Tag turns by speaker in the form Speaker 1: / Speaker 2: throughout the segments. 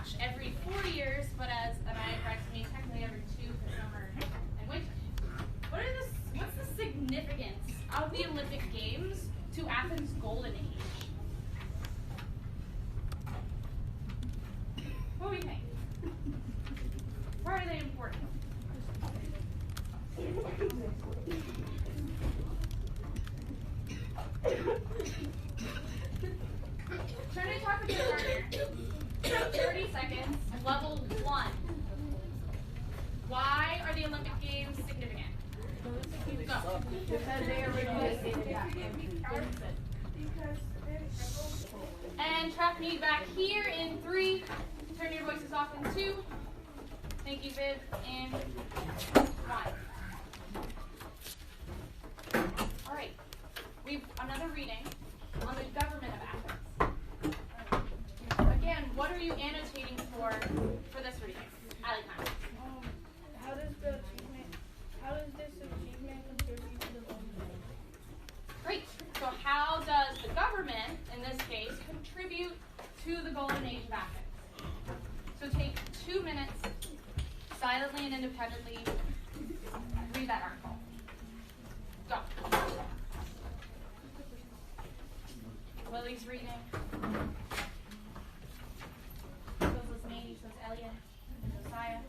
Speaker 1: match every 4 years, but as Anaya corrected me, technically every 2 for summer and winter. What's the significance of the Olympic Games to Athens' golden age? What do we think? Why are they important? Try to talk with your partner. 30 seconds, level 1. Why are the Olympic Games significant? Go.
Speaker 2: Because they are releasing that.
Speaker 1: And track me back here in 3. Turn your voices off in 2. Thank you, Viv. In 1. All right. We've another reading on the government of Athens. Again, what are you annotating for this reading? Allie,
Speaker 3: How does this achievement contribute to the golden age?
Speaker 1: Great. So how does the government, in this case, contribute to the golden age of Athens? So take 2 minutes, silently and independently, read that article. Go. Lily's reading. So is Mandy, so is Elliot, and Josiah.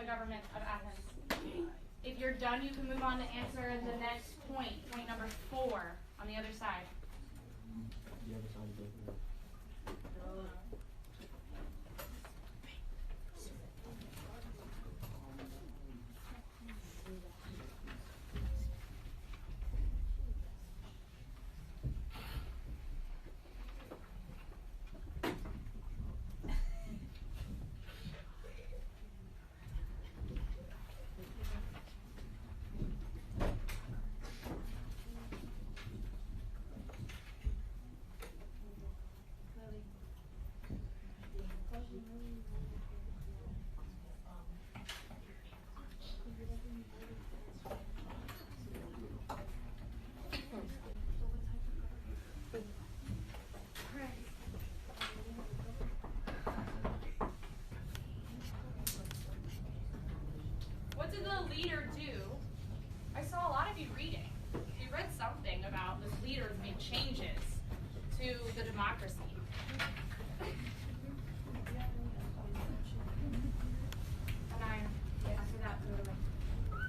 Speaker 1: Government of Athens. If you're done, you can move on to answer the next point, point number 4 on the other side. What did the leader do? I saw a lot of you reading. You read something about this leader made changes to the democracy. And after that,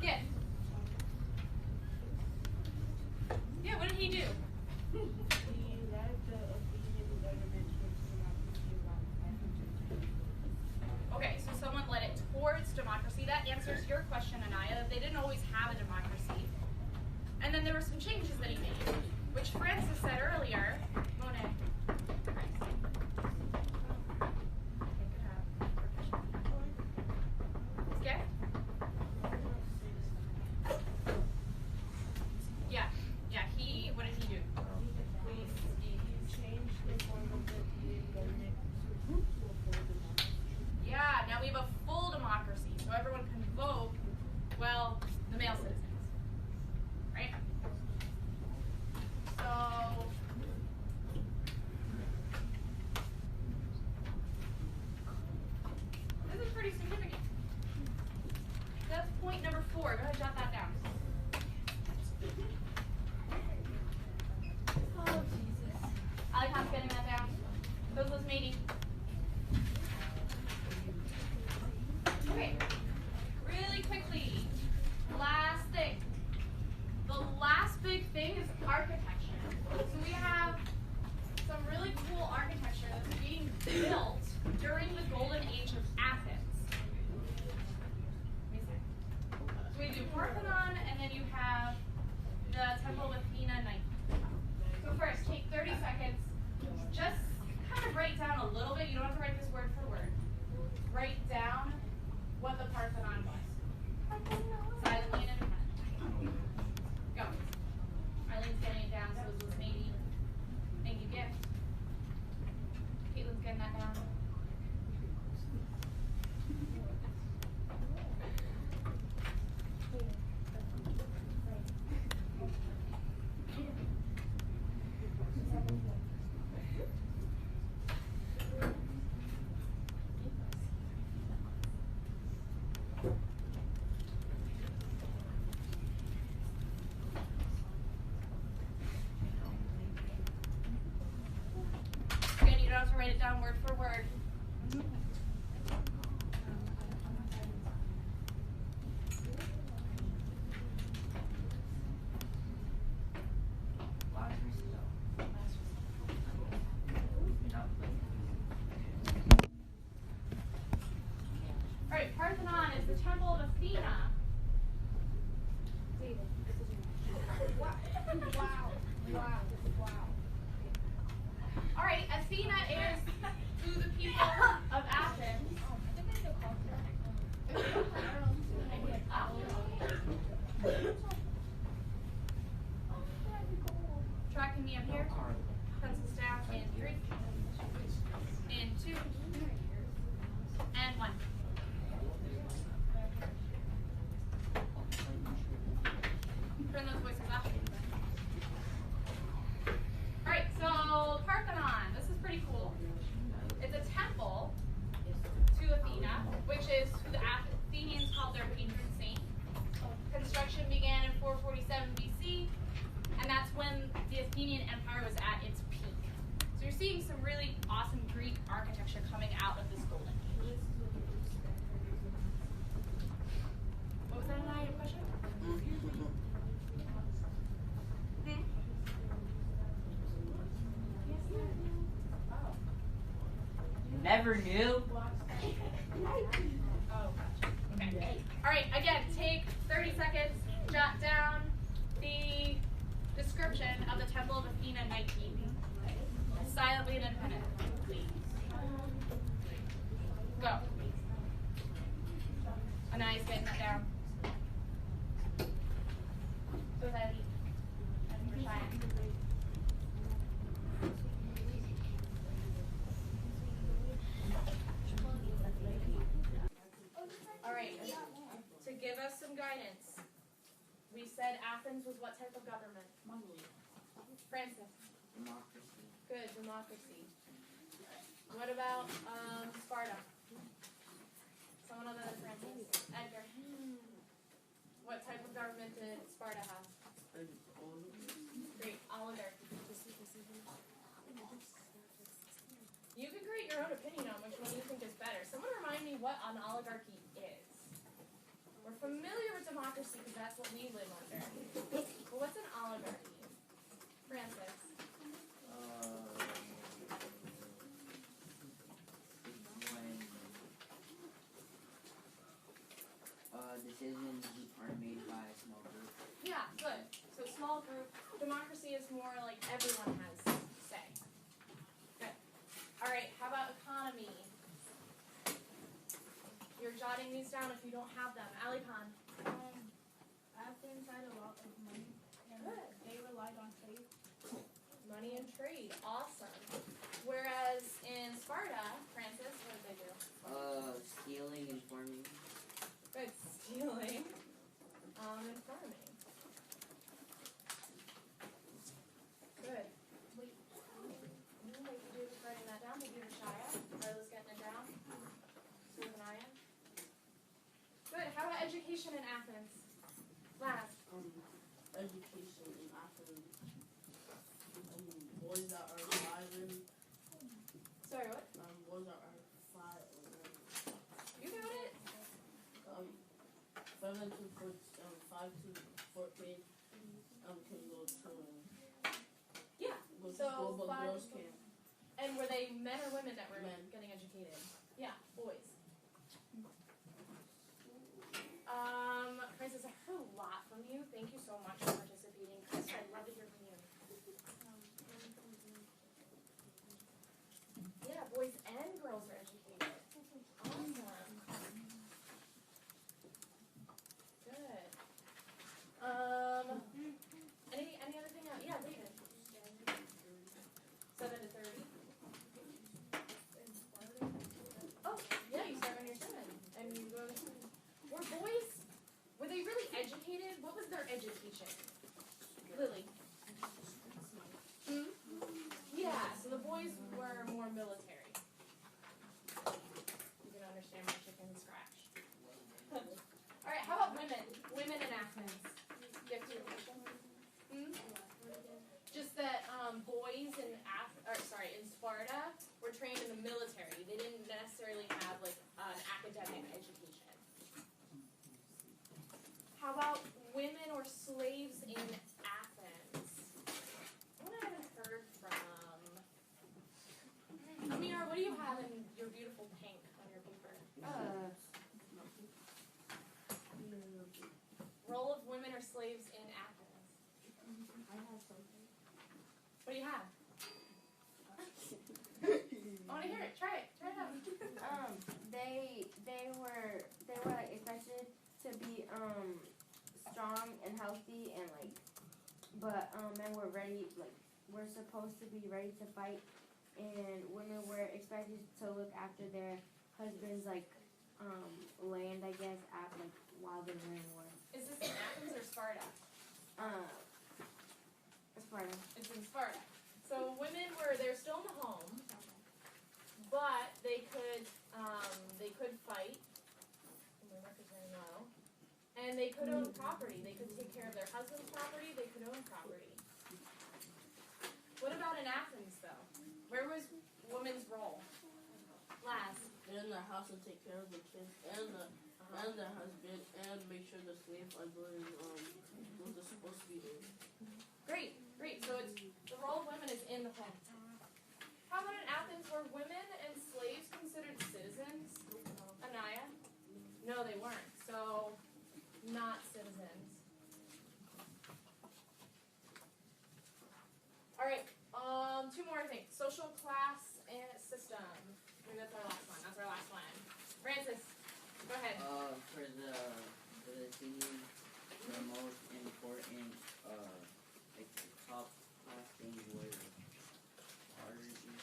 Speaker 1: yeah. Yeah, what did he do? Okay, so someone led it towards democracy. That answers your question, Anaya. They didn't always have a democracy. And then there were some changes that he made, which Francis said earlier. Monet. Okay? Yeah, what did he do?
Speaker 3: He changed the form of the government.
Speaker 1: Yeah, now we have a full democracy, so everyone can vote, well, the male citizens, right? So, this is pretty significant. That's point number 4. Go ahead, jot that down. Oh, Jesus. Alicon's getting that down. Those was Matey. Okay, really quickly, last thing. The last big thing is architecture. So we have some really cool architecture that's being built during the golden age of Athens. So we do Parthenon, and then you have the Temple of Athena, Nike. first, take 30 seconds. Just kind of write down a little bit. You don't have to write this word for word. Write down what the Parthenon was. Silently and independently. Go. Eileen's getting it down, so is Liz Maybe. Thank you, Gift. Caitlin's getting that down. Again, you don't have to write it down word for word. Alright, Parthenon is the temple of Athena. Alright, Athena is who the people of Athens. Tracking me up here. Pencils down in 3, in 2, and 1. Turn those voices up. Alright, so Parthenon. This is pretty cool. It's a temple to Athena, which is who the Athenians called their patron saint. Construction began in 447 BC, and that's when the Athenian Empire was at its peak. So you're seeing some really awesome Greek architecture coming out of this golden age. What was that, Anaya, your question?
Speaker 4: Never knew.
Speaker 1: Oh, gotcha. Okay. All right, again, take 30 seconds, jot down the description of the Temple of Athena night keeping. Silently and independently, please. Go. Anaya's getting that down. So is Eddie. And Rashaya. All right, to give us some guidance, we said Athens was what type of government? Francis.
Speaker 4: Democracy.
Speaker 1: Good, democracy. What about Sparta? Someone other than Francis. Edgar. What type of government did Sparta have? Great, oligarchy. You can create your own opinion on which one you think is better. Someone remind me what an oligarchy is. We're familiar with democracy because that's what we live under. But what's an oligarchy? Francis.
Speaker 4: When decisions are made by a small group.
Speaker 1: Yeah, good. So small group. Democracy is more like everyone has say. Good. All right, how about economy? You're jotting these down if you don't have them. Ali Khan.
Speaker 3: Athens had a lot of money, and
Speaker 1: Good.
Speaker 3: they relied on trade.
Speaker 1: Money and trade. Awesome. Whereas in Sparta, Francis, what did they do?
Speaker 4: Stealing and farming.
Speaker 1: Good. Stealing. And farming. Good. Wait. Thank you for writing that down. Thank you, Rashaya. Arla's getting it down. So is Anaya. Good. How about education in Athens? Last.
Speaker 2: Education in Athens. Boys that are 5 and
Speaker 1: Sorry, what?
Speaker 2: boys that are 5
Speaker 1: You got it.
Speaker 2: and 7 to 14, 5 to 14 can go to
Speaker 1: Yeah.
Speaker 2: go to
Speaker 1: So
Speaker 2: school, but
Speaker 1: 5
Speaker 2: girls
Speaker 1: to
Speaker 2: can't.
Speaker 1: And were they men or women that were
Speaker 2: Men.
Speaker 1: getting educated? Yeah, boys. Francis, I heard a lot from you. Thank you so much for participating. Chris, I'd love to hear from you. What do you have? I want to hear it. Try it. Try it out.
Speaker 5: They were like expected to be strong and healthy and like, but men were ready, like we're supposed to be ready to fight, and women were expected to look after their husbands like land, I guess, at like while they were in war.
Speaker 1: Is this in Athens or Sparta?
Speaker 5: Sparta.
Speaker 1: It's in Sparta. So women they're still in the home, but they could fight. My marker's very low. And they could own property. They could take care of their husband's property. They could own property. What about in Athens, though? Where was women's role? Last.
Speaker 2: They're in the house and take care of the kids and the husband and make sure the slaves are doing what they're supposed to be doing.
Speaker 1: Great. So it's the role of women is in the home. How about in Athens? Were women and slaves considered citizens? Anaya? No, they weren't. So, not citizens. All right. Two more, I think. Social class and system. Maybe that's our last one. Francis, go ahead.
Speaker 4: For the singing, the most important like the top class things were aristocracy.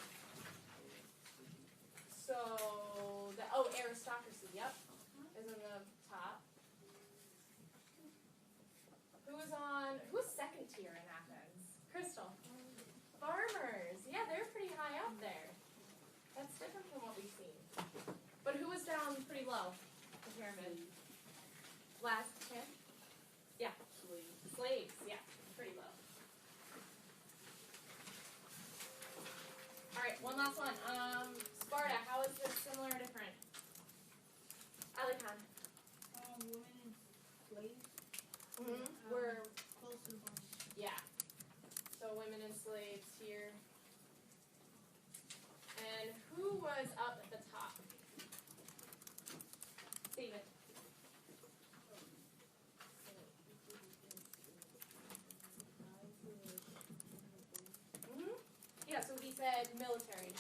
Speaker 1: So, aristocracy, yep, is in the top. Who was second tier in Athens? Crystal. Farmers. Yeah, they're pretty high up there. That's different from what we've seen. But who was down pretty low? The pyramid. Last hit? Yeah. Slaves, yeah, pretty low. Alright, one last one. Sparta, how is this similar or different? Alikan.
Speaker 3: Women and slaves
Speaker 1: We're,
Speaker 3: close to the bottom.
Speaker 1: yeah. So women and slaves here. And who was up at the top? Steven. Yeah, so he said military.